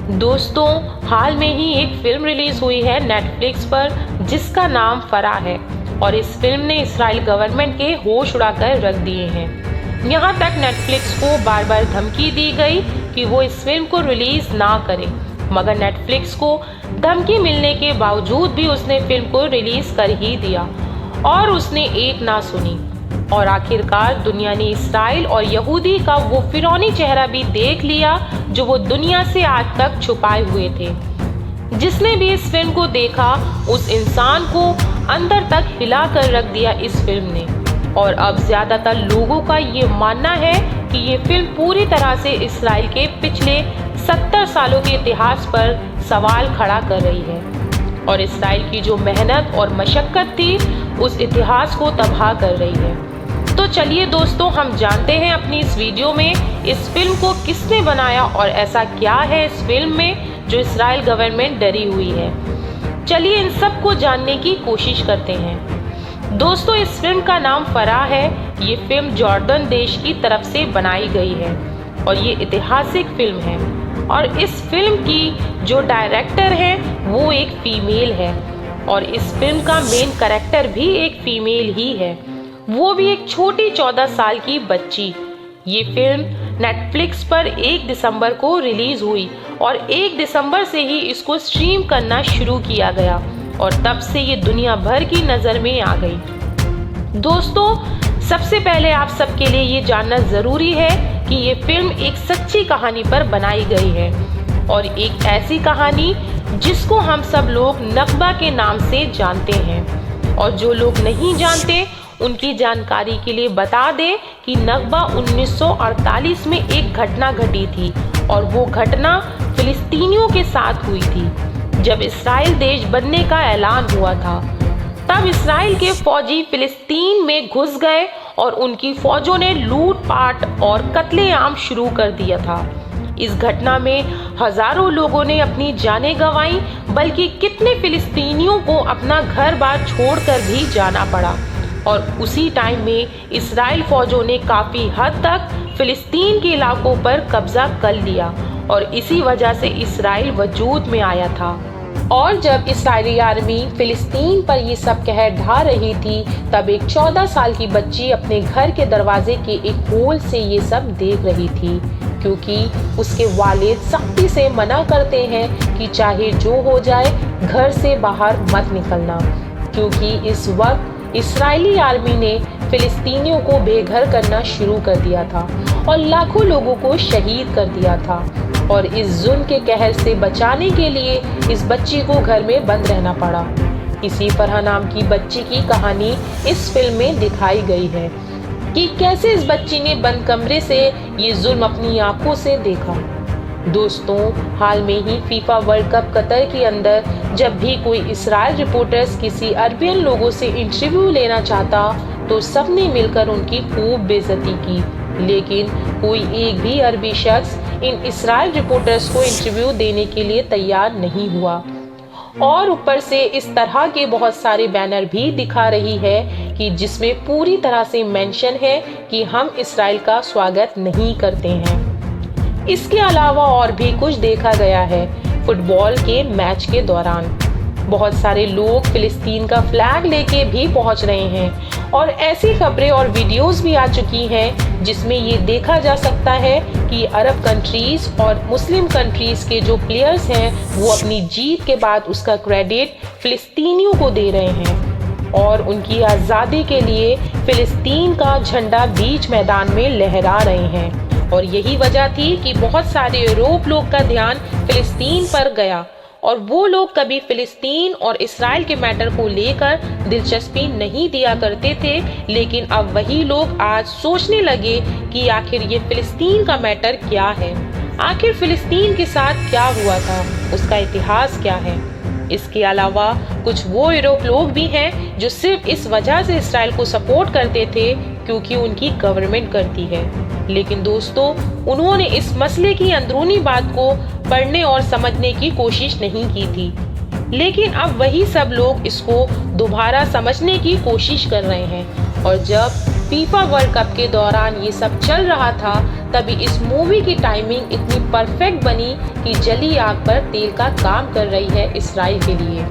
दोस्तों, हाल में ही एक फिल्म रिलीज हुई है नेटफ्लिक्स पर जिसका नाम फरा है और इस फिल्म ने इजराइल गवर्नमेंट के होश उड़ाकर रख दिए हैं। यहाँ तक नेटफ्लिक्स को बार बार धमकी दी गई कि वो इस फिल्म को रिलीज ना करे, मगर नेटफ्लिक्स को धमकी मिलने के बावजूद भी उसने फिल्म को रिलीज कर ही दिया और उसने एक ना सुनी और आखिरकार दुनिया ने इस्राइल और यहूदी का वो फिरौनी चेहरा भी देख लिया जो वो दुनिया से आज तक छुपाए हुए थे। जिसने भी इस फिल्म को देखा उस इंसान को अंदर तक हिला कर रख दिया इस फिल्म ने। और अब ज्यादातर लोगों का ये मानना है कि ये फिल्म पूरी तरह से इस्राइल के पिछले 70 सालों के इतिहास पर सवाल खड़ा कर रही है और इस्राइल की जो मेहनत और मशक्कत थी उस इतिहास को तबाह कर रही है। तो चलिए दोस्तों, हम जानते हैं अपनी इस वीडियो में इस फिल्म को किसने बनाया और ऐसा क्या है इस फिल्म में जो इस्राइल गवर्नमेंट डरी हुई है। चलिए इन सब को जानने की कोशिश करते हैं। दोस्तों, इस फिल्म का नाम फरा है। ये फिल्म जॉर्डन देश की तरफ से बनाई गई है और ये ऐतिहासिक फिल्म है और इस फिल्म की जो डायरेक्टर है वो एक फीमेल है और इस फिल्म का मेन कैरेक्टर भी एक फीमेल ही है, वो भी एक छोटी 14 साल की बच्ची। ये फिल्म नेटफ्लिक्स पर 1 दिसंबर को रिलीज हुई और 1 दिसंबर से ही इसको स्ट्रीम करना शुरू किया गया और तब से ये दुनिया भर की नज़र में आ गई। दोस्तों, सबसे पहले आप सबके लिए ये जानना ज़रूरी है कि ये फिल्म एक सच्ची कहानी पर बनाई गई है और एक ऐसी कहानी जिसको हम सब लोग नकबा के नाम से जानते हैं। और जो लोग नहीं जानते उनकी जानकारी के लिए बता दें कि नकबा 1948 में एक घटना घटी थी और वो घटना फिलिस्तीनियों के साथ हुई थी। जब इस्राइल देश बनने का ऐलान हुआ था तब इस्राइल के फौजी फिलिस्तीन में घुस गए और उनकी फौजों ने लूटपाट और कत्लेआम शुरू कर दिया था। इस घटना में हजारों लोगों ने अपनी जानें गंवाई, बल्कि कितने फिलिस्तीनियों को अपना घर बार छोड़कर भी जाना पड़ा। और उसी टाइम में इस्राइल फौजों ने काफ़ी हद तक फिलिस्तीन के इलाकों पर कब्जा कर लिया और इसी वजह से इस्राइल वजूद में आया था। और जब इस्राइली आर्मी फिलिस्तीन पर ये सब कहर ढा रही थी तब एक 14 साल की बच्ची अपने घर के दरवाजे के एक होल से ये सब देख रही थी, क्योंकि उसके वालिद सख्ती से मना करते हैं कि चाहे जो हो जाए घर से बाहर मत निकलना, क्योंकि इस वक्त इस्राइली आर्मी ने फिलिस्तीनियों को बेघर करना शुरू कर दिया था और लाखों लोगों को शहीद कर दिया था। और इस जुल्म के कहर से बचाने के लिए इस बच्ची को घर में बंद रहना पड़ा। इसी फरहा नाम की बच्ची की कहानी इस फिल्म में दिखाई गई है कि कैसे इस बच्ची ने बंद कमरे से ये जुल्म अपनी आंखों से देखा। दोस्तों, हाल में ही फीफा वर्ल्ड कप कतर के अंदर जब भी कोई इस्राइल रिपोर्टर्स किसी अरबियन लोगों से इंटरव्यू लेना चाहता तो सबने मिलकर उनकी खूब बेइज्जती की, लेकिन कोई एक भी अरबी शख्स इन इस्राइल रिपोर्टर्स को इंटरव्यू देने के लिए तैयार नहीं हुआ। और ऊपर से इस तरह के बहुत सारे बैनर भी दिखा रही है कि जिसमें पूरी तरह से मेंशन है कि हम इस्राइल का स्वागत नहीं करते हैं। इसके अलावा और भी कुछ देखा गया है। फुटबॉल के मैच के दौरान बहुत सारे लोग फिलिस्तीन का फ्लैग लेके भी पहुंच रहे हैं और ऐसी खबरें और वीडियोस भी आ चुकी हैं जिसमें ये देखा जा सकता है कि अरब कंट्रीज और मुस्लिम कंट्रीज के जो प्लेयर्स हैं वो अपनी जीत के बाद उसका क्रेडिट फिलिस्तीनियों को दे रहे हैं और उनकी आज़ादी के लिए फिलिस्तीन का झंडा बीच मैदान में लहरा रहे हैं। और यही वजह थी कि बहुत सारे यूरोप लोग का ध्यान फिलिस्तीन पर गया और वो लोग कभी फिलिस्तीन और इस्राइल के मैटर को लेकर दिलचस्पी नहीं दिया करते थे, लेकिन अब वही लोग आज सोचने लगे कि आखिर ये फिलिस्तीन का मैटर क्या है, आखिर फिलिस्तीन के साथ क्या हुआ था, उसका इतिहास क्या है। इसके अलावा कुछ वो यूरोप लोग भी हैं जो सिर्फ इस वजह से इस्राइल को सपोर्ट करते थे क्योंकि उनकी गवर्नमेंट करती है, लेकिन दोस्तों उन्होंने इस मसले की अंदरूनी बात को पढ़ने और समझने की कोशिश नहीं की थी। लेकिन अब वही सब लोग इसको दोबारा समझने की कोशिश कर रहे हैं और जब फीफा वर्ल्ड कप के दौरान ये सब चल रहा था तभी इस मूवी की टाइमिंग इतनी परफेक्ट बनी कि जली आग पर तेल का काम कर रही है इसराइल के लिए।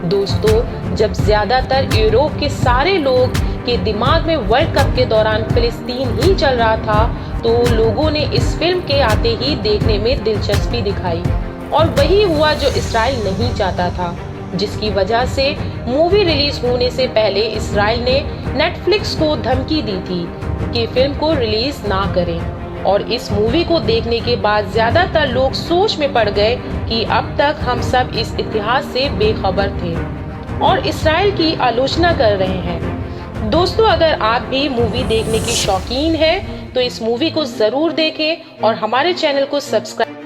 दोस्तों, जब ज्यादातर यूरोप के सारे लोग के दिमाग में वर्ल्ड कप के दौरान फिलिस्तीन ही चल रहा था, तो लोगों ने इस फिल्म के आते ही देखने में दिलचस्पी दिखाई और वही हुआ जो इसराइल नहीं चाहता था, जिसकी वजह से मूवी रिलीज होने से पहले इसराइल ने नेटफ्लिक्स को धमकी दी थी कि फिल्म को रिलीज ना करें। और इस मूवी को देखने के बाद ज्यादातर लोग सोच में पड़ गए कि अब तक हम सब इस इतिहास से बेखबर थे और इसराइल की आलोचना कर रहे हैं। दोस्तों, अगर आप भी मूवी देखने के शौकीन हैं तो इस मूवी को जरूर देखें और हमारे चैनल को सब्सक्राइब